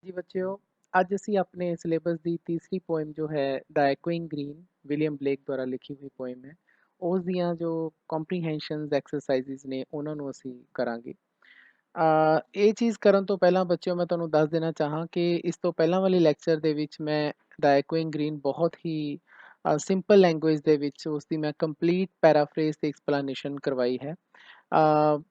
ਜੀ ਬੱਚਿਓ, ਅੱਜ ਅਸੀਂ ਆਪਣੇ ਸਿਲੇਬਸ ਦੀ ਤੀਸਰੀ ਪੋਇਮ ਜੋ ਹੈ ਦ ਐਕੁਇੰਗ ਗ੍ਰੀਨ ਵਿਲੀਅਮ ਬਲੇਕ ਦੁਆਰਾ ਲਿਖੀ ਹੋਈ ਪੋਇਮ ਹੈ। ਉਸ ਦੀਆਂ ਜੋ ਕੰਪਰੀਹੈਂਸ਼ਨਸ ਐਕਸਰਸਾਈਜ਼ਸ ਨੇ ਉਹਨਾਂ ਨੂੰ ਅਸੀਂ ਕਰਾਂਗੇ। ਇਹ ਚੀਜ਼ ਕਰਨ ਤੋਂ ਪਹਿਲਾਂ ਬੱਚਿਓ ਮੈਂ ਤੁਹਾਨੂੰ ਦੱਸ ਦੇਣਾ ਚਾਹਾਂ ਕਿ ਇਸ ਤੋਂ ਪਹਿਲਾਂ ਵਾਲੇ ਲੈਕਚਰ ਦੇ ਵਿੱਚ ਮੈਂ ਦ ਐਕੁਇੰਗ ਗ੍ਰੀਨ ਬਹੁਤ ਹੀ ਸਿੰਪਲ ਲੈਂਗੁਏਜ ਦੇ ਵਿੱਚ ਉਸ ਦੀ ਮੈਂ ਕੰਪਲੀਟ ਪੈਰਾਫਰੇਜ਼ ਤੇ ਐਕਸਪਲੇਨੇਸ਼ਨ ਕਰਵਾਈ ਹੈ।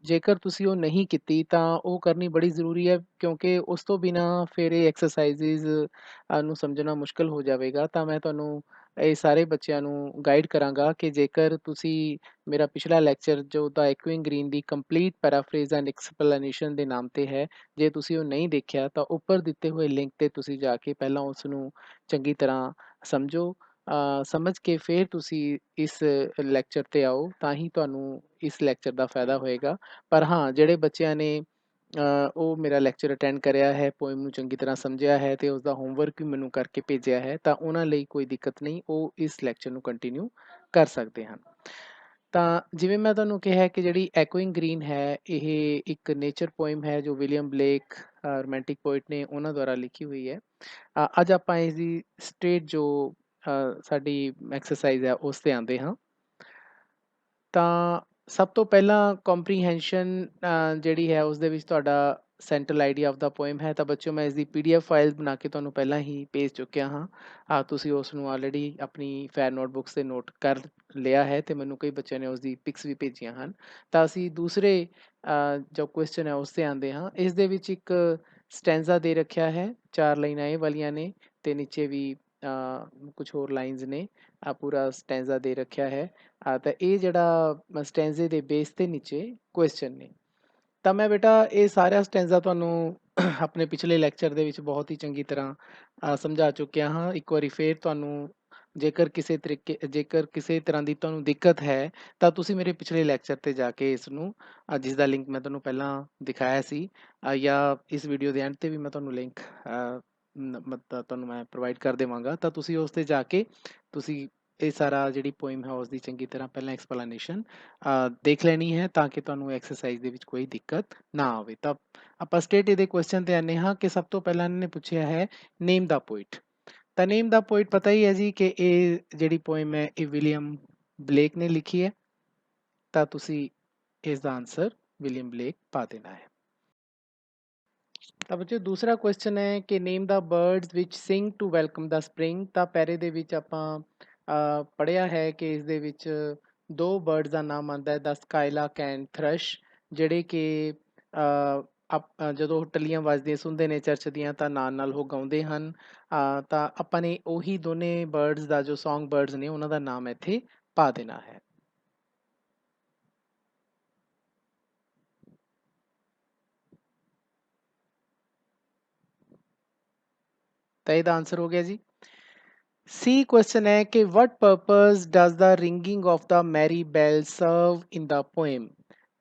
ਜੇਕਰ ਤੁਸੀਂ ਉਹ ਨਹੀਂ ਕੀਤੀ ਤਾਂ ਉਹ ਕਰਨੀ ਬੜੀ ਜ਼ਰੂਰੀ ਹੈ, ਕਿਉਂਕਿ ਉਸ ਤੋਂ ਬਿਨਾਂ ਫਿਰ ਇਹ ਐਕਸਰਸਾਈਜ਼ਿਜ਼ ਨੂੰ ਸਮਝਣਾ ਮੁਸ਼ਕਲ ਹੋ ਜਾਵੇਗਾ। ਤਾਂ ਮੈਂ ਤੁਹਾਨੂੰ ਇਹ ਸਾਰੇ ਬੱਚਿਆਂ ਨੂੰ ਗਾਈਡ ਕਰਾਂਗਾ ਕਿ ਜੇਕਰ ਤੁਸੀਂ ਮੇਰਾ ਪਿਛਲਾ ਲੈਕਚਰ ਜੋ ਦ ਐਕੁਇੰਗ green the complete ਪੈਰਾਫਰੇਜ਼ and explanation ਦੇ ਨਾਮ ਤੇ ਹੈ, ਜੇ ਤੁਸੀਂ ਉਹ ਨਹੀਂ ਦੇਖਿਆ ਤਾਂ ਉੱਪਰ ਦਿੱਤੇ ਹੋਏ ਲਿੰਕ ਤੇ ਤੁਸੀਂ ਜਾ ਕੇ ਪਹਿਲਾਂ ਉਸ ਨੂੰ ਚੰਗੀ ਤਰ੍ਹਾਂ ਸਮਝੋ। ਸਮਝ ਕੇ ਫਿਰ ਤੁਸੀਂ ਇਸ ਲੈਕਚਰ ਤੇ ਆਓ, ਤਾਂ ਹੀ ਤੁਹਾਨੂੰ ਇਸ ਲੈਕਚਰ ਦਾ ਫਾਇਦਾ ਹੋਏਗਾ। ਪਰ ਹਾਂ, ਜਿਹੜੇ ਬੱਚਿਆਂ ਨੇ ਉਹ ਮੇਰਾ ਲੈਕਚਰ ਅਟੈਂਡ ਕਰਿਆ ਹੈ, ਪੋਇਮ ਨੂੰ ਚੰਗੀ ਤਰ੍ਹਾਂ ਸਮਝਿਆ ਹੈ ਤੇ ਉਸਦਾ ਹੋਮਵਰਕ ਵੀ ਮੈਨੂੰ ਕਰਕੇ ਭੇਜਿਆ ਹੈ, ਤਾਂ ਉਹਨਾਂ ਲਈ ਕੋਈ ਦਿੱਕਤ ਨਹੀਂ, ਉਹ ਇਸ ਲੈਕਚਰ ਨੂੰ ਕੰਟੀਨਿਊ ਕਰ ਸਕਦੇ ਹਨ। ਤਾਂ ਜਿਵੇਂ ਮੈਂ ਤੁਹਾਨੂੰ ਕਿਹਾ ਕਿ ਜਿਹੜੀ ਐਕੁਇੰਗ ਗ੍ਰੀਨ ਹੈ, ਇਹ ਇੱਕ ਨੇਚਰ ਪੋਇਮ ਹੈ ਜੋ ਵਿਲੀਅਮ ਬਲੇਕ ਰੋਮਾਂਟਿਕ ਪੋਇਟ ਨੇ ਉਹਨਾਂ ਦੁਆਰਾ ਲਿਖੀ ਹੋਈ ਹੈ। ਅੱਜ ਆਪਾਂ ਇਸ ਦੀ ਸਟ੍ਰੇਟ ਜੋ ਸਾਡੀ ਐਕਸਰਸਾਈਜ਼ ਹੈ ਉਸ ਤੇ ਆਉਂਦੇ ਹਾਂ। ਤਾਂ ਸਭ ਤੋਂ ਪਹਿਲਾਂ ਕੰਪਰੀਹੈਂਸ਼ਨ ਜਿਹੜੀ ਹੈ ਉਸ ਦੇ ਵਿੱਚ ਤੁਹਾਡਾ central idea of the poem ਹੈ। ਤਾਂ ਬੱਚਿਓ, ਮੈਂ ਇਸ ਦੀ PDF ਫਾਈਲ ਬਣਾ ਕੇ ਤੁਹਾਨੂੰ ਪਹਿਲਾਂ ਹੀ ਭੇਜ ਚੁੱਕਿਆ ਹਾਂ। ਤੁਸੀਂ ਉਸ ਨੂੰ ਆਲਰੇਡੀ ਆਪਣੀ ਫੇਅਰ ਨੋਟਬੁੱਕਸ 'ਤੇ ਨੋਟ ਕਰ ਲਿਆ ਹੈ ਤੇ ਮੈਨੂੰ ਕਈ ਬੱਚਿਆਂ ਨੇ ਉਸ ਦੀ ਪਿਕਸ ਵੀ ਭੇਜੀਆਂ ਹਨ। ਤਾਂ ਅਸੀਂ ਦੂਸਰੇ ਜੋ ਕੁਐਸਚਨ ਹੈ ਉਸ 'ਤੇ ਆਉਂਦੇ ਹਾਂ। ਇਸ ਦੇ ਵਿੱਚ ਇੱਕ ਸਟੈਂਜ਼ਾ ਦੇ ਰੱਖਿਆ ਹੈ, 4 ਲਾਈਨਾਂ ਇਹ ਵਾਲੀਆਂ ਨੇ ਤੇ ਨੀਚੇ ਵੀ ਕੁਛ ਹੋਰ ਲਾਈਨਸ ਨੇ। ਪੂਰਾ ਸਟੈਂਜ਼ਾ ਦੇ ਰੱਖਿਆ ਹੈ। ਤਾਂ ਇਹ ਜਿਹੜਾ ਸਟੈਂਜ਼ੇ ਦੇ ਬੇਸ ਤੇ ਨੀਚੇ ਕੁਐਸਚਨ ਨੇ। ਤਾਂ ਮੈਂ ਬੇਟਾ ਇਹ ਸਾਰਾ ਸਟੈਂਜ਼ਾ ਤੁਹਾਨੂੰ ਆਪਣੇ ਪਿਛਲੇ ਲੈਕਚਰ ਦੇ ਵਿੱਚ ਬਹੁਤ ਹੀ ਚੰਗੀ ਤਰ੍ਹਾਂ ਸਮਝਾ ਚੁੱਕਿਆ ਹਾਂ। ਇੱਕ ਵਾਰੀ ਫੇਰ ਤੁਹਾਨੂੰ ਜੇਕਰ ਕਿਸੇ ਤਰ੍ਹਾਂ ਦੀ ਤੁਹਾਨੂੰ ਦਿੱਕਤ ਹੈ ਤਾਂ ਤੁਸੀਂ ਮੇਰੇ ਪਿਛਲੇ ਲੈਕਚਰ ਤੇ ਜਾ ਕੇ ਇਸ ਨੂੰ ਜਿਸ ਦਾ ਲਿੰਕ ਮੈਂ ਤੁਹਾਨੂੰ ਪਹਿਲਾਂ ਦਿਖਾਇਆ ਸੀ, ਜਾਂ ਇਸ ਵੀਡੀਓ ਦੇ ਐਂਡ ਤੇ ਵੀ ਮੈਂ ਤੁਹਾਨੂੰ ਲਿੰਕ ਮਤਲਬ ਤੁਹਾਨੂੰ ਮੈਂ ਪ੍ਰੋਵਾਈਡ ਕਰ ਦੇਵਾਂਗਾ। ਤਾਂ ਤੁਸੀਂ ਉਸ ਤੇ ਜਾ ਕੇ ਤੁਸੀਂ ਇਹ ਸਾਰਾ ਜਿਹੜੀ ਪੋਇਮ ਹੈ ਉਸ ਦੀ ਚੰਗੀ ਤਰ੍ਹਾਂ ਪਹਿਲਾਂ ਐਕਸਪਲੇਨੇਸ਼ਨ ਦੇਖ ਲੈਣੀ ਹੈ, ਤਾਂ ਕਿ ਤੁਹਾਨੂੰ ਐਕਸਰਸਾਈਜ਼ ਦੇ ਵਿੱਚ ਕੋਈ ਦਿੱਕਤ ਨਾ ਆਵੇ। ਤਾਂ ਆਪਾਂ ਸਟੇਟ ਇਹਦੇ ਕੁਐਸਚਨ ਤੇ ਆਨੇ ਹਾਂ ਕਿ ਸਭ ਤੋਂ ਪਹਿਲਾਂ ਇਹਨਾਂ ਨੇ ਪੁੱਛਿਆ ਹੈ ਨੇਮ ਦਾ ਪੋਇਟ। ਤਾਂ ਨੇਮ ਦਾ ਪੋਇਟ ਪਤਾ ਹੀ ਹੈ ਜੀ ਕਿ ਇਹ ਜਿਹੜੀ ਪੋਇਮ ਹੈ ਇਹ ਵਿਲੀਅਮ ਬਲੇਕ ਨੇ ਲਿਖੀ ਹੈ। ਤਾਂ ਤੁਸੀਂ ਇਸ ਦਾ ਆਨਸਰ ਵਿਲੀਅਮ ਬਲੇਕ ਪਾ ਦੇਣਾ ਹੈ। ਤਾਂ ਬੱਚੇ ਦੂਸਰਾ ਕੁਐਸਚਨ ਹੈ ਕਿ name the birds which sing to welcome the spring. ਤਾਂ ਪੈਰੇ ਦੇ ਵਿੱਚ ਆਪਾਂ ਪੜ੍ਹਿਆ ਹੈ ਕਿ ਇਸ ਦੇ ਵਿੱਚ ਦੋ ਬਰਡਸ ਦਾ ਨਾਮ ਆਉਂਦਾ ਹੈ, ਦਾ ਸਕਾਈਲਾਰਕ ਐਂਡ ਥਰਸ਼, ਜਿਹੜੇ ਕਿ ਜਦੋਂ ਟੱਲੀਆਂ ਵੱਜਦੀਆਂ ਸੁਣਦੇ ਨੇ ਚਰਚ ਦੀਆਂ ਤਾਂ ਨਾਲ ਉਹ ਗਾਉਂਦੇ ਹਨ। ਤਾਂ ਆਪਾਂ ਨੇ ਉਹੀ ਦੋਨੇ ਬਰਡਸ ਦਾ ਜੋ ਸੌਂਗ ਬਰਡਸ ਨੇ ਉਹਨਾਂ ਦਾ ਨਾਮ ਇੱਥੇ ਪਾ ਦੇਣਾ ਹੈ। ਤਾਂ ਇਹਦਾ ਆਨਸਰ ਹੋ ਗਿਆ ਜੀ। ਸੀ ਕੁਐਸਚਨ ਹੈ ਕਿ what purpose does the ringing of the merry bell serve in the poem.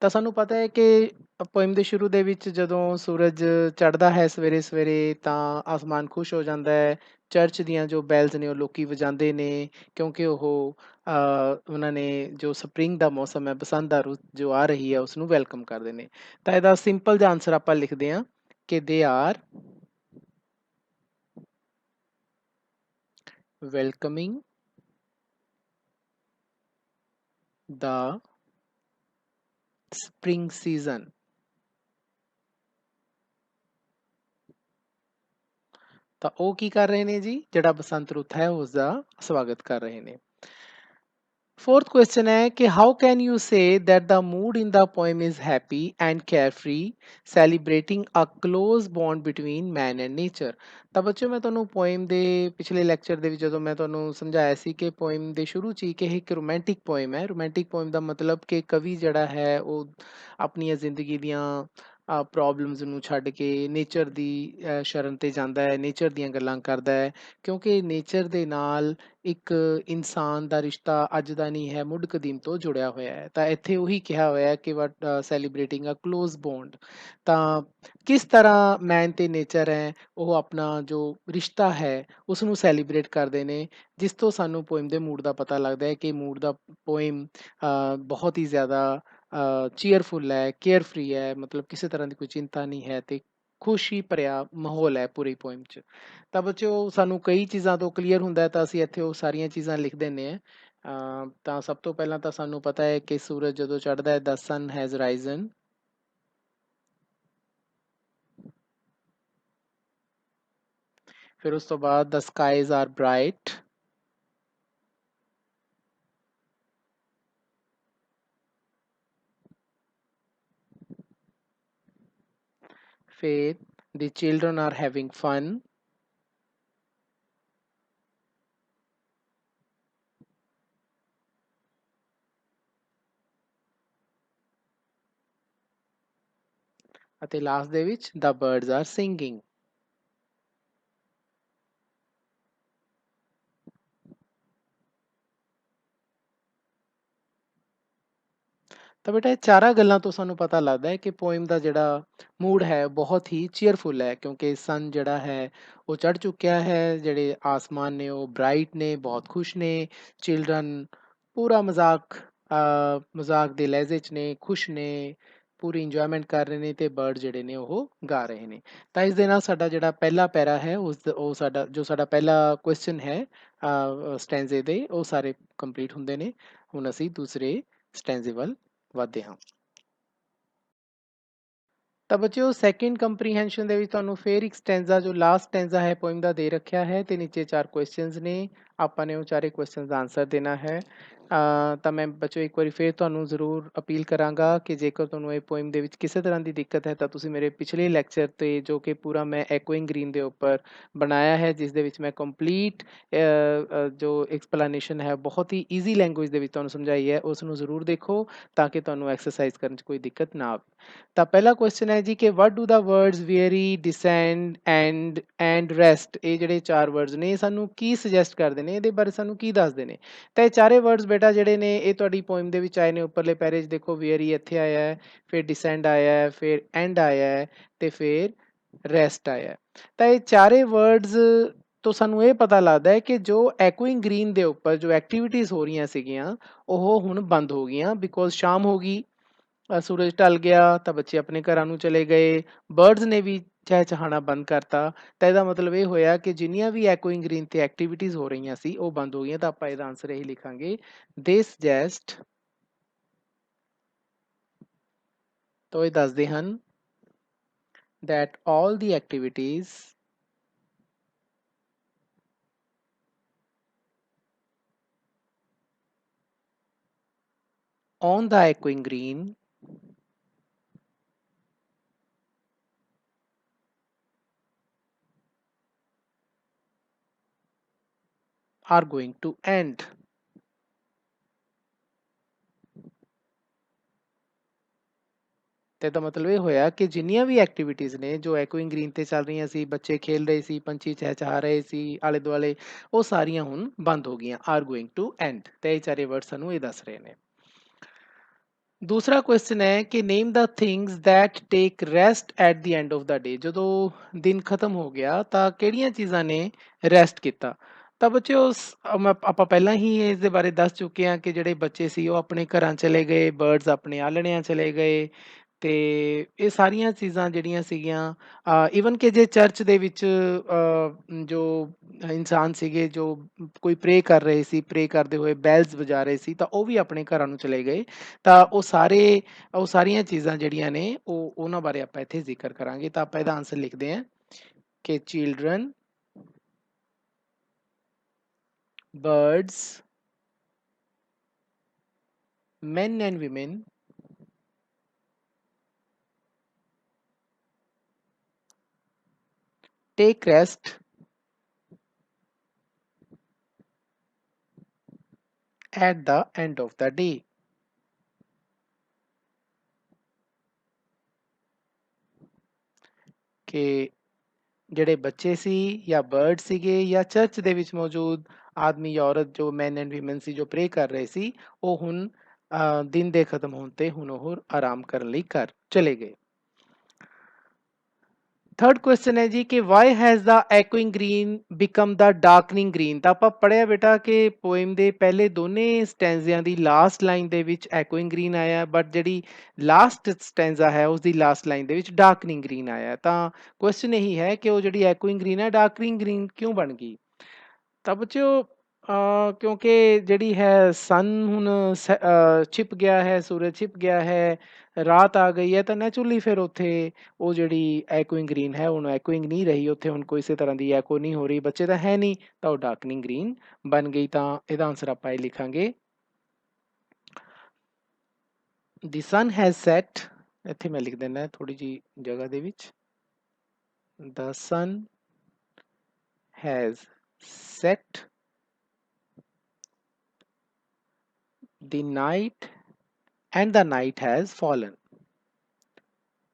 ਤਾਂ ਸਾਨੂੰ ਪਤਾ ਹੈ ਕਿ ਪੋਇਮ ਦੇ ਸ਼ੁਰੂ ਦੇ ਵਿੱਚ ਜਦੋਂ ਸੂਰਜ ਚੜ੍ਹਦਾ ਹੈ ਸਵੇਰੇ ਸਵੇਰੇ ਤਾਂ ਆਸਮਾਨ ਖੁਸ਼ ਹੋ ਜਾਂਦਾ ਹੈ। ਚਰਚ ਦੀਆਂ ਜੋ ਬੈਲਸ ਨੇ ਉਹ ਲੋਕੀ ਵਜਾਉਂਦੇ ਨੇ, ਕਿਉਂਕਿ ਉਹ ਉਹਨਾਂ ਨੇ ਜੋ ਸਪਰਿੰਗ ਦਾ ਮੌਸਮ ਹੈ, ਬਸੰਤ ਦਾ ਰੁੱਤ ਜੋ ਆ ਰਹੀ ਹੈ, ਉਸ ਨੂੰ ਵੈਲਕਮ ਕਰਦੇ ਨੇ। ਤਾਂ ਇਹਦਾ ਸਿੰਪਲ ਜਿਹਾ ਆਨਸਰ ਆਪਾਂ ਲਿਖਦੇ ਹਾਂ ਕਿ they are welcoming the spring season। ਤਾਂ ਉਹ ਕੀ ਕਰ ਰਹੇ ਨੇ ਜੀ, ਜਿਹੜਾ ਬਸੰਤ ਰੁੱਤ ਹੈ ਉਸ ਦਾ ਸਵਾਗਤ ਕਰ ਰਹੇ ਨੇ। Fourth question ਹੈ ਕਿ how can you say that the mood in the poem is happy and carefree, celebrating a close bond between man and nature। ਤਾਂ ਬੱਚਿਓ, ਮੈਂ ਤੁਹਾਨੂੰ ਪੋਇਮ ਦੇ ਪਿਛਲੇ ਲੈਕਚਰ ਦੇ ਵਿੱਚ ਜਦੋਂ ਮੈਂ ਤੁਹਾਨੂੰ ਸਮਝਾਇਆ ਸੀ ਕਿ ਪੋਇਮ ਦੇ ਸ਼ੁਰੂ 'ਚ ਹੀ ਕਿ ਇਹ ਇੱਕ ਰੋਮਾਂਟਿਕ ਪੋਇਮ ਹੈ। ਰੋਮਾਂਟਿਕ ਪੋਇਮ ਦਾ ਮਤਲਬ ਕਿ ਕਵੀ ਜਿਹੜਾ ਹੈ ਉਹ ਆਪਣੀਆਂ ਜ਼ਿੰਦਗੀ ਦੀਆਂ ਪ੍ਰੋਬਲਮਸ ਨੂੰ ਛੱਡ ਕੇ ਨੇਚਰ ਦੀ ਸ਼ਰਨ 'ਤੇ ਜਾਂਦਾ ਹੈ, ਨੇਚਰ ਦੀਆਂ ਗੱਲਾਂ ਕਰਦਾ ਹੈ, ਕਿਉਂਕਿ ਨੇਚਰ ਦੇ ਨਾਲ ਇੱਕ ਇਨਸਾਨ ਦਾ ਰਿਸ਼ਤਾ ਅੱਜ ਦਾ ਨਹੀਂ ਹੈ, ਮੁੱਢ ਕਦੀਮ ਤੋਂ ਜੁੜਿਆ ਹੋਇਆ ਹੈ। ਤਾਂ ਇੱਥੇ ਉਹੀ ਕਿਹਾ ਹੋਇਆ ਹੈ ਕਿ ਵਟ ਸੈਲੀਬ੍ਰੇਟਿੰਗ ਅ ਕਲੋਜ਼ ਬੌਂਡ। ਤਾਂ ਕਿਸ ਤਰ੍ਹਾਂ ਮੈਨ ਤੇ ਨੇਚਰ ਹੈ ਉਹ ਆਪਣਾ ਜੋ ਰਿਸ਼ਤਾ ਹੈ ਉਸ ਨੂੰ ਸੈਲੀਬ੍ਰੇਟ ਕਰਦੇ ਨੇ, ਜਿਸ ਤੋਂ ਸਾਨੂੰ ਪੋਇਮ ਦੇ ਮੂਡ ਦਾ ਪਤਾ ਲੱਗਦਾ ਹੈ ਕਿ ਮੂਡ ਦਾ ਪੋਇਮ ਬਹੁਤ ਹੀ ਜ਼ਿਆਦਾ ਚੀਅਰਫੁਲ ਹੈ, ਕੇਅਰ ਫ੍ਰੀ ਹੈ, ਮਤਲਬ ਕਿਸੇ ਤਰ੍ਹਾਂ ਦੀ ਕੋਈ ਚਿੰਤਾ ਨਹੀਂ ਹੈ ਤੇ ਖੁਸ਼ੀ ਭਰਿਆ ਮਾਹੌਲ ਹੈ ਪੂਰੀ ਪੋਇਮ 'ਚ। ਤਾਂ ਬੱਚਿਓ ਸਾਨੂੰ ਕਈ ਚੀਜ਼ਾਂ ਤੋਂ ਕਲੀਅਰ ਹੁੰਦਾ ਹੈ ਤਾਂ ਅਸੀਂ ਇੱਥੇ ਉਹ ਸਾਰੀਆਂ ਚੀਜ਼ਾਂ ਲਿਖ ਦਿੰਦੇ ਹਾਂ। ਤਾਂ ਸਭ ਤੋਂ ਪਹਿਲਾਂ ਤਾਂ ਸਾਨੂੰ ਪਤਾ ਹੈ ਕਿ ਸੂਰਜ ਜਦੋਂ ਚੜ੍ਹਦਾ ਹੈ the sun has risen। ਫਿਰ ਉਸ ਤੋਂ ਬਾਅਦ the skies are bright। ਫਿਰ the children are having fun। ਅਤੇ ਲਾਸਟ ਦੇ ਵਿੱਚ the birds are singing। ਤਾਂ ਬੇਟਾ ਇਹ ਚਾਰਾਂ ਗੱਲਾਂ ਤੋਂ ਸਾਨੂੰ ਪਤਾ ਲੱਗਦਾ ਹੈ ਕਿ ਪੋਇਮ ਦਾ ਜਿਹੜਾ ਮੂਡ ਹੈ ਬਹੁਤ ਹੀ ਚੀਅਰਫੁਲ ਹੈ, ਕਿਉਂਕਿ ਸਨ ਜਿਹੜਾ ਹੈ ਉਹ ਚੜ੍ਹ ਚੁੱਕਿਆ ਹੈ, ਜਿਹੜੇ ਆਸਮਾਨ ਨੇ ਉਹ ਬ੍ਰਾਈਟ ਨੇ, ਬਹੁਤ ਖੁਸ਼ ਨੇ, ਚਿਲਡਰਨ ਪੂਰਾ ਮਜ਼ਾਕ ਦੇ ਲਹਿਜੇ 'ਚ ਨੇ, ਖੁਸ਼ ਨੇ, ਪੂਰੀ ਇੰਜੋਇਮੈਂਟ ਕਰ ਰਹੇ ਨੇ, ਤੇ ਬਰਡ ਜਿਹੜੇ ਨੇ ਉਹ ਗਾ ਰਹੇ ਨੇ। ਤਾਂ ਇਸ ਦੇ ਨਾਲ ਸਾਡਾ ਜਿਹੜਾ ਪਹਿਲਾ ਪੈਰਾ ਹੈ ਉਹ ਸਾਡਾ ਪਹਿਲਾ ਕੁਐਸਚਨ ਹੈ ਸਟੈਂਜ਼ੇ ਦੇ, ਉਹ ਸਾਰੇ ਕੰਪਲੀਟ ਹੁੰਦੇ ਨੇ। ਹੁਣ ਅਸੀਂ ਦੂਸਰੇ ਸਟੈਂਜ਼ੇ ਵੱਲ ਵਧਦੇ ਹਾਂ। ਤਾਂ ਬੱਚਿਓ ਸੈਕਿੰਡ ਕੰਪਰੀਹੈਂਸ਼ਨ ਦੇ ਵਿੱਚ ਤੁਹਾਨੂੰ ਫੇਰ ਇੱਕ ਸਟੈਂਜ਼ਾ ਜੋ ਲਾਸਟ ਸਟੈਂਜ਼ਾ ਹੈ ਪੋਇਮ ਦਾ ਦੇ ਰੱਖਿਆ ਹੈ, ਤੇ ਨੀਚੇ 4 ਕੁਐਸਚਨਸ ਨੇ, ਆਪਾਂ ਨੇ ਉਹ ਚਾਰੇ ਕੁਐਸਚਨਸ ਦਾ ਆਨਸਰ ਦੇਣਾ ਹੈ। ਤਾਂ ਮੈਂ ਬੱਚਿਓ ਇੱਕ ਵਾਰੀ ਫੇਰ ਤੁਹਾਨੂੰ ਜ਼ਰੂਰ ਅਪੀਲ ਕਰਾਂਗਾ ਕਿ ਜੇਕਰ ਤੁਹਾਨੂੰ ਇਹ ਪੋਇਮ ਦੇ ਵਿੱਚ ਕਿਸੇ ਤਰ੍ਹਾਂ ਦੀ ਦਿੱਕਤ ਹੈ ਤਾਂ ਤੁਸੀਂ ਮੇਰੇ ਪਿਛਲੇ ਲੈਕਚਰ 'ਤੇ, ਜੋ ਕਿ ਪੂਰਾ ਮੈਂ ਐਕੋਇੰਗ ਗ੍ਰੀਨ ਦੇ ਉੱਪਰ ਬਣਾਇਆ ਹੈ, ਜਿਸ ਦੇ ਵਿੱਚ ਮੈਂ ਕੰਪਲੀਟ ਜੋ ਐਕਸਪਲੇਨੇਸ਼ਨ ਹੈ ਬਹੁਤ ਹੀ ਈਜ਼ੀ ਲੈਂਗੁਏਜ ਦੇ ਵਿੱਚ ਤੁਹਾਨੂੰ ਸਮਝਾਈ ਹੈ, ਉਸ ਨੂੰ ਜ਼ਰੂਰ ਦੇਖੋ ਤਾਂ ਕਿ ਤੁਹਾਨੂੰ ਐਕਸਰਸਾਈਜ਼ ਕਰਨ 'ਚ ਕੋਈ ਦਿੱਕਤ ਨਾ ਆਵੇ। ਤਾਂ ਪਹਿਲਾ ਕੁਐਸਚਨ ਹੈ ਜੀ ਕਿ what do the words weary, descend and rest, ਇਹ ਜਿਹੜੇ 4 ਵਰਡਸ ਨੇ ਇਹ ਸਾਨੂੰ ਕੀ ਸੁਜੈਸਟ ਕਰਦੇ ਨੇ, ਇਹਦੇ ਬਾਰੇ ਸਾਨੂੰ ਕੀ ਦੱਸਦੇ ਨੇ। ਤਾਂ ਇਹ ਚਾਰੇ ਵਰਡਸ ਬੇਟਾ ਜਿਹੜੇ ਨੇ ਇਹ ਤੁਹਾਡੀ ਪੋਇਮ ਦੇ ਵਿੱਚ ਆਏ ਨੇ। ਉੱਪਰਲੇ ਪੈਰੇ 'ਚ ਦੇਖੋ ਵੇਰੀ ਇੱਥੇ ਆਇਆ ਹੈ, ਫਿਰ ਡਿਸੈਂਡ ਆਇਆ ਹੈ, ਫਿਰ ਐਂਡ ਆਇਆ ਹੈ, ਤੇ ਫਿਰ ਰੈਸਟ ਆਇਆ ਹੈ। ਤਾਂ ਇਹ ਚਾਰੇ ਵਰਡਸ ਤੋਂ ਸਾਨੂੰ ਇਹ ਪਤਾ ਲੱਗਦਾ ਹੈ ਕਿ ਜੋ ਐਕੋਇੰਗ ਗ੍ਰੀਨ ਦੇ ਉੱਪਰ ਜੋ ਐਕਟੀਵਿਟੀਜ਼ ਹੋ ਰਹੀਆਂ ਸੀਗੀਆਂ ਉਹ ਹੁਣ ਬੰਦ ਹੋ ਗਈਆਂ, ਬਿਕੋਜ਼ ਸ਼ਾਮ ਹੋ ਗਈ, ਸੂਰਜ ਢਲ ਗਿਆ, ਤਾਂ ਬੱਚੇ ਆਪਣੇ ਘਰਾਂ ਨੂੰ ਚਲੇ ਗਏ, ਬਰਡਸ ਨੇ ਵੀ ਚਹਿਚਹਾਣਾ ਬੰਦ ਕਰਤਾ। ਤਾਂ ਇਹਦਾ ਮਤਲਬ ਇਹ ਹੋਇਆ ਕਿ ਜਿੰਨੀਆਂ ਵੀ ਐਕੋਇੰਗ ਗ੍ਰੀਨ ਤੇ ਐਕਟੀਵਿਟੀਜ਼ ਹੋ ਰਹੀਆਂ ਸੀ ਉਹ ਬੰਦ ਹੋ ਗਈਆਂ। ਤਾਂ ਆਪਾਂ ਇਹਦਾ ਆਨਸਰ ਇਹੀ ਲਿਖਾਂਗੇ, ਦੇ ਸੁਜੈਸਟ, ਤਾਂ ਇਹ ਦੱਸਦੇ ਹਨ that all the activities on the echoing green are going to end। ਤੇ ਇਹਦਾ ਮਤਲਬ ਇਹ ਹੋਇਆ ਕਿ ਜਿੰਨੀਆਂ ਵੀ ਐਕਟੀਵਿਟੀਜ਼ ਨੇ ਜੋ ਐਕੋਇੰਗ ਗ੍ਰੀਨ ਤੇ ਚੱਲ ਰਹੀਆਂ ਸੀ, ਬੱਚੇ ਖੇਲ ਰਹੇ ਸੀ, ਪੰਛੀ ਚਹਿਚਹਾ ਰਹੇ ਸੀ ਆਲੇ ਦੁਆਲੇ, ਉਹ ਸਾਰੀਆਂ ਹੁਣ ਬੰਦ ਹੋ ਗਈਆਂ, ਆਰ ਗੋਇੰਗ ਟੂ ਐਂਡ। ਤੇ ਇਹ ਚਾਰੇ ਵਰਡ ਸਾਨੂੰ ਇਹ ਦੱਸ ਰਹੇ ਨੇ। ਦੂਸਰਾ ਕੁਐਸਚਨ ਹੈ ਕਿ name the things that take rest at the end of the day, ਜਦੋਂ ਦਿਨ ਖਤਮ ਹੋ ਗਿਆ ਤਾਂ ਕਿਹੜੀਆਂ ਚੀਜ਼ਾਂ ਨੇ ਰੈਸਟ ਕੀਤਾ। ਤਾਂ ਬੱਚੇ ਆਪਾਂ ਪਹਿਲਾਂ ਹੀ ਇਸ ਦੇ ਬਾਰੇ ਦੱਸ ਚੁੱਕੇ ਹਾਂ ਕਿ ਜਿਹੜੇ ਬੱਚੇ ਸੀ ਉਹ ਆਪਣੇ ਘਰਾਂ ਚਲੇ ਗਏ, ਬਰਡਸ ਆਪਣੇ ਆਲਣਿਆਂ ਚਲੇ ਗਏ, ਤੇ ਇਹ ਸਾਰੀਆਂ ਚੀਜ਼ਾਂ ਜਿਹੜੀਆਂ ਸੀਗੀਆਂ, ਈਵਨ ਕਿ ਜੇ ਚਰਚ ਦੇ ਵਿੱਚ ਜੋ ਇਨਸਾਨ ਸੀਗੇ ਜੋ ਕੋਈ ਪ੍ਰੇ ਕਰ ਰਹੇ ਸੀ, ਪ੍ਰੇ ਕਰਦੇ ਹੋਏ ਬੈਲਸ ਵਜਾ ਰਹੇ ਸੀ, ਤਾਂ ਉਹ ਵੀ ਆਪਣੇ ਘਰਾਂ ਨੂੰ ਚਲੇ ਗਏ। ਤਾਂ ਉਹ ਸਾਰੀਆਂ ਚੀਜ਼ਾਂ ਜਿਹੜੀਆਂ ਨੇ ਉਹਨਾਂ ਬਾਰੇ ਆਪਾਂ ਇੱਥੇ ਜ਼ਿਕਰ ਕਰਾਂਗੇ। ਤਾਂ ਆਪਾਂ ਇਹਦਾ ਆਨਸਰ ਲਿਖਦੇ ਹਾਂ ਕਿ children, birds, men and women take rest at the end of the day। ਕਿ ਜਿਹੜੇ ਬੱਚੇ ਸੀ ਜਾਂ ਬਰਡ ਸੀਗੇ ਜਾਂ ਚਰਚ ਦੇ ਵਿੱਚ ਮੌਜੂਦ ਆਦਮੀ ਜਾਂ ਔਰਤ ਜੋ ਮੈਨ ਐਂਡ ਵੀਮਨ ਸੀ ਜੋ ਪ੍ਰੇ ਕਰ ਰਹੇ ਸੀ, ਉਹ ਹੁਣ ਦਿਨ ਦੇ ਖਤਮ ਹੋਣ ਤੇ ਹੁਣ ਉਹ ਆਰਾਮ ਕਰਨ ਲਈ ਘਰ ਚਲੇ ਗਏ। थर्ड क्वेश्चन है जी कि why has the echoing green become the darkening green. ਤਾਂ ਆਪਾਂ ਪੜਿਆ ਬੇਟਾ ਕਿ ਪੋਇਮ ਦੇ ਪਹਿਲੇ ਦੋਨੇ ਸਟੈਂਜ਼ਿਆਂ ਦੀ ਲਾਸਟ ਲਾਈਨ ਦੇ ਵਿੱਚ ਐਕੋਇੰਗ ਗ੍ਰੀਨ ਆਇਆ, ਬਟ ਜਿਹੜੀ ਲਾਸਟ ਸਟੈਂਜ਼ਾ ਹੈ ਉਸ ਦੀ ਲਾਸਟ ਲਾਈਨ ਦੇ ਵਿੱਚ ਡਾਰਕਨਿੰਗ ਗ੍ਰੀਨ ਆਇਆ। ਤਾਂ ਕੁਐਸਚਨ ਇਹੀ ਹੈ ਕਿ ਉਹ ਜਿਹੜੀ ਐਕੋਇੰਗ ਗ੍ਰੀਨ ਹੈ ਡਾਰਕਨਿੰਗ ਗ੍ਰੀਨ ਕਿਉਂ ਬਣ ਗਈ। ਤਾਂ ਬੱਚਿਓ ਕਿਉਂਕਿ ਜਿਹੜੀ ਹੈ ਸਨ ਹੁਣ ਛਿਪ ਗਿਆ ਹੈ, ਸੂਰਜ ਛਿਪ ਗਿਆ ਹੈ, ਰਾਤ ਆ ਗਈ ਹੈ, ਤਾਂ ਨੈਚੁਰਲੀ ਫਿਰ ਉੱਥੇ ਉਹ ਜਿਹੜੀ ਐਕੋਇੰਗ ਗ੍ਰੀਨ ਹੈ ਹੁਣ ਐਕੋਇੰਗ ਨਹੀਂ ਰਹੀ, ਉੱਥੇ ਹੁਣ ਕਿਸੇ ਤਰ੍ਹਾਂ ਦੀ ਐਕੋ ਨਹੀਂ ਹੋ ਰਹੀ, ਬੱਚੇ ਤਾਂ ਹੈ ਨਹੀਂ, ਤਾਂ ਉਹ ਡਾਰਕਨਿੰਗ ਗ੍ਰੀਨ ਬਣ ਗਈ। ਤਾਂ ਇਹਦਾ ਆਨਸਰ ਆਪਾਂ ਇਹ ਲਿਖਾਂਗੇ ਦੀ ਸਨ ਹੈਜ਼ ਸੈਟ। ਇੱਥੇ ਮੈਂ ਲਿਖ ਦਿੰਦਾ ਥੋੜੀ ਜੀ ਜਗ੍ਹਾ ਦੇ ਵਿੱਚ, the sun has set, the night and the night has fallen,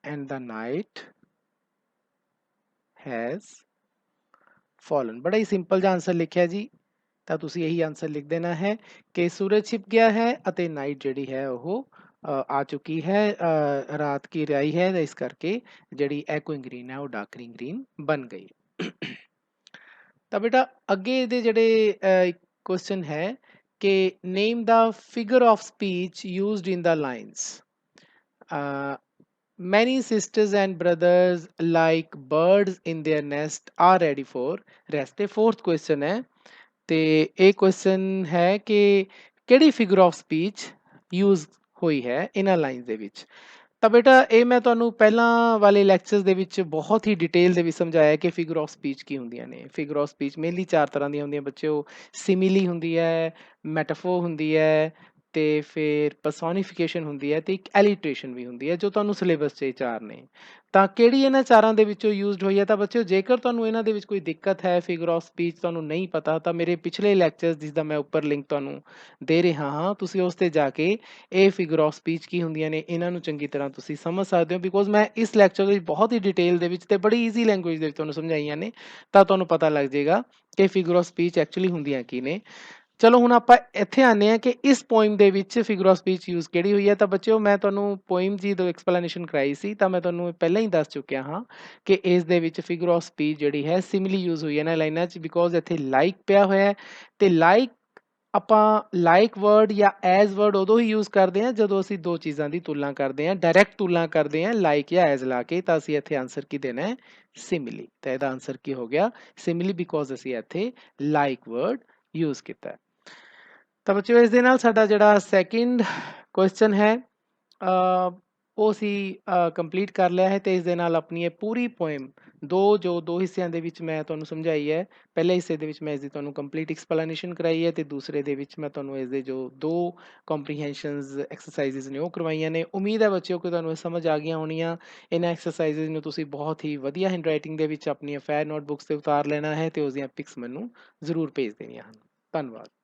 and the night has fallen। ਬੜਾ ਹੀ ਸਿੰਪਲ ਜਿਹਾ ਆਨਸਰ ਲਿਖਿਆ ਜੀ। ਤਾਂ ਤੁਸੀਂ ਇਹੀ ਆਨਸਰ ਲਿਖ ਦੇਣਾ ਹੈ ਕਿ ਸੂਰਜ ਛਿਪ ਗਿਆ ਹੈ ਅਤੇ ਨਾਈਟ ਜਿਹੜੀ ਹੈ ਉਹ ਆ ਚੁੱਕੀ ਹੈ, ਰਾਤ ਕੀ ਰਾਈ ਹੈ, ਇਸ ਕਰਕੇ ਜਿਹੜੀ ਐਕੋਇੰਗ ਗ੍ਰੀਨ ਹੈ ਉਹ ਡਾਰਕਨਿੰਗ ਗ੍ਰੀਨ ਬਣ ਗਈ। ਤਾਂ ਬੇਟਾ ਅੱਗੇ ਦੇ ਜਿਹੜੇ ਕੁਐਸਚਨ ਹੈ ਕਿ name the figure of speech used in the lines. many sisters and brothers like birds in their nest are ready for rest। ਇਹ fourth question ਹੈ ਤੇ ਇਹ question ਹੈ ਕਿ ਕਿਹੜੀ ਫਿਗਰ ਆਫ ਸਪੀਚ ਯੂਜ਼ ਹੋਈ ਹੈ ਇਹਨਾਂ ਲਾਈਨਸ ਦੇ ਵਿੱਚ। ਤਾਂ ਬੇਟਾ ਇਹ ਮੈਂ ਤੁਹਾਨੂੰ ਪਹਿਲਾਂ ਵਾਲੇ ਲੈਕਚਰਸ ਦੇ ਵਿੱਚ ਬਹੁਤ ਹੀ ਡਿਟੇਲ ਦੇ ਵਿੱਚ ਸਮਝਾਇਆ ਕਿ ਫਿਗਰ ਆਫ ਸਪੀਚ ਕੀ ਹੁੰਦੀਆਂ ਨੇ। ਫਿਗਰ ਆਫ ਸਪੀਚ ਮੇਨਲੀ 4 ਤਰ੍ਹਾਂ ਦੀਆਂ ਹੁੰਦੀਆਂ ਬੱਚਿਓ, ਸਿਮਿਲੀ ਹੁੰਦੀ ਹੈ, ਮੈਟਾਫੋਰ ਹੁੰਦੀ ਹੈ, ਤੇ ਫਿਰ ਪਰਸੋਨੀਫਿਕੇਸ਼ਨ ਹੁੰਦੀ ਹੈ, ਤੇ ਇੱਕ ਐਲੀਟਰੇਸ਼ਨ ਵੀ ਹੁੰਦੀ ਹੈ, ਜੋ ਤੁਹਾਨੂੰ ਸਿਲੇਬਸ 'ਚ ਇਹ 4 ਨੇ। ਤਾਂ ਕਿਹੜੀ ਇਹਨਾਂ ਚਾਰਾਂ ਦੇ ਵਿੱਚੋਂ ਯੂਜ਼ਡ ਹੋਈ ਹੈ। ਤਾਂ ਬੱਚਿਓ ਜੇਕਰ ਤੁਹਾਨੂੰ ਇਹਨਾਂ ਦੇ ਵਿੱਚ ਕੋਈ ਦਿੱਕਤ ਹੈ, ਫਿਗਰ ਆਫ ਸਪੀਚ ਤੁਹਾਨੂੰ ਨਹੀਂ ਪਤਾ, ਤਾਂ ਮੇਰੇ ਪਿਛਲੇ ਲੈਕਚਰਸ ਜਿਸ ਦਾ ਮੈਂ ਉੱਪਰ ਲਿੰਕ ਤੁਹਾਨੂੰ ਦੇ ਰਿਹਾ ਹਾਂ, ਤੁਸੀਂ ਉਸ 'ਤੇ ਜਾ ਕੇ ਇਹ ਫਿਗਰ ਆਫ ਸਪੀਚ ਕੀ ਹੁੰਦੀਆਂ ਨੇ ਇਹਨਾਂ ਨੂੰ ਚੰਗੀ ਤਰ੍ਹਾਂ ਤੁਸੀਂ ਸਮਝ ਸਕਦੇ ਹੋ, ਬਿਕੋਜ਼ ਮੈਂ ਇਸ ਲੈਕਚਰ ਦੇ ਵਿੱਚ ਬਹੁਤ ਹੀ ਡਿਟੇਲ ਦੇ ਵਿੱਚ ਤੇ ਬੜੀ ਈਜ਼ੀ ਲੈਂਗੁਏਜ ਦੇ ਵਿੱਚ ਤੁਹਾਨੂੰ ਸਮਝਾਈਆਂ ਨੇ, ਤਾਂ ਤੁਹਾਨੂੰ ਪਤਾ ਲੱਗ ਜਾਏਗਾ ਕਿ ਫਿਗਰ ਆਫ ਸਪੀਚ ਐਕਚੁਅਲੀ ਹੁੰਦੀਆਂ ਕੀ ਨੇ। ਚਲੋ ਹੁਣ ਆਪਾਂ ਇੱਥੇ ਆਉਂਦੇ ਹਾਂ ਕਿ ਇਸ ਪੋਇਮ ਦੇ ਵਿੱਚ ਫਿਗਰ ਆਫ ਸਪੀਚ ਯੂਜ਼ ਕਿਹੜੀ ਹੋਈ ਹੈ। ਤਾਂ ਬੱਚਿਓ ਮੈਂ ਤੁਹਾਨੂੰ ਪੋਇਮ ਦੀ ਜਦੋਂ ਐਕਸਪਲੇਨੇਸ਼ਨ ਕਰਾਈ ਸੀ ਤਾਂ ਮੈਂ ਤੁਹਾਨੂੰ ਪਹਿਲਾਂ ਹੀ ਦੱਸ ਚੁੱਕਿਆ ਹਾਂ ਕਿ ਇਸ ਦੇ ਵਿੱਚ ਫਿਗਰ ਆਫ ਸਪੀਚ ਜਿਹੜੀ ਹੈ ਸਿਮਿਲੀ ਯੂਜ਼ ਹੋਈ ਹੈ ਨਾ ਲਾਈਨਾਂ 'ਚ, ਬਿਕੋਜ਼ ਇੱਥੇ ਲਾਈਕ ਪਿਆ ਹੋਇਆ ਹੈ, ਤੇ ਲਾਈਕ ਆਪਾਂ ਲਾਈਕ ਵਰਡ ਜਾਂ ਐਜ਼ ਵਰਡ ਉਦੋਂ ਹੀ ਯੂਜ਼ ਕਰਦੇ ਹਾਂ ਜਦੋਂ ਅਸੀਂ ਦੋ ਚੀਜ਼ਾਂ ਦੀ ਤੁਲਨਾ ਕਰਦੇ ਹਾਂ, ਡਾਇਰੈਕਟ ਤੁਲਨਾ ਕਰਦੇ ਹਾਂ ਲਾਈਕ ਜਾਂ ਐਜ਼ ਲਾ ਕੇ। ਤਾਂ ਅਸੀਂ ਇੱਥੇ ਆਨਸਰ ਕੀ ਦੇਣਾ ਹੈ, ਸਿਮਿਲੀ। ਤਾਂ ਇਹਦਾ ਆਨਸਰ ਕੀ ਹੋ ਗਿਆ, ਸਿਮਿਲੀ, ਬਿਕੋਜ਼ ਅਸੀਂ ਇੱਥੇ ਲਾਈਕ ਵਰਡ ਯੂਜ਼ ਕੀਤਾ। ਤਾਂ ਬੱਚਿਓ ਇਸ ਦੇ ਨਾਲ ਸਾਡਾ ਜਿਹੜਾ ਸੈਕਿੰਡ ਕੁਐਸਚਨ ਹੈ ਉਹ ਅਸੀਂ ਕੰਪਲੀਟ ਕਰ ਲਿਆ ਹੈ, ਤੇ ਇਸ ਦੇ ਨਾਲ ਆਪਣੀ ਇਹ ਪੂਰੀ ਪੋਇਮ ਦੋ ਹਿੱਸਿਆਂ ਦੇ ਵਿੱਚ ਮੈਂ ਤੁਹਾਨੂੰ ਸਮਝਾਈ ਹੈ। ਪਹਿਲੇ ਹਿੱਸੇ ਦੇ ਵਿੱਚ ਮੈਂ ਇਸ ਦੀ ਤੁਹਾਨੂੰ ਕੰਪਲੀਟ ਐਕਸਪਲੇਨੇਸ਼ਨ ਕਰਾਈ ਹੈ, ਤੇ ਦੂਸਰੇ ਦੇ ਵਿੱਚ ਮੈਂ ਤੁਹਾਨੂੰ ਇਸ ਦੇ ਜੋ 2 ਕੰਪਰੀਹੈਂਸ਼ਨਸ ਐਕਸਰਸਾਈਜ਼ਸ ਨੇ ਉਹ ਕਰਵਾਈਆਂ ਨੇ। ਉਮੀਦ ਹੈ ਬੱਚਿਓ ਕਿ ਤੁਹਾਨੂੰ ਇਹ ਸਮਝ ਆ ਗਈਆਂ ਹੋਣੀਆਂ। ਇਹਨਾਂ ਐਕਸਰਸਾਈਜ਼ਸ ਨੂੰ ਤੁਸੀਂ ਬਹੁਤ ਹੀ ਵਧੀਆ ਹੈਂਡਰਾਈਟਿੰਗ ਦੇ ਵਿੱਚ ਆਪਣੀਆਂ ਫੇਅਰ ਨੋਟਬੁੱਕਸ ਤੇ ਉਤਾਰ ਲੈਣਾ ਹੈ, ਤੇ ਉਸ ਦੀਆਂ ਪਿਕਸ ਮੈਨੂੰ ਜ਼ਰੂਰ ਭੇਜ ਦੇਣੀਆਂ ਹਨ। ਧੰਨਵਾਦ।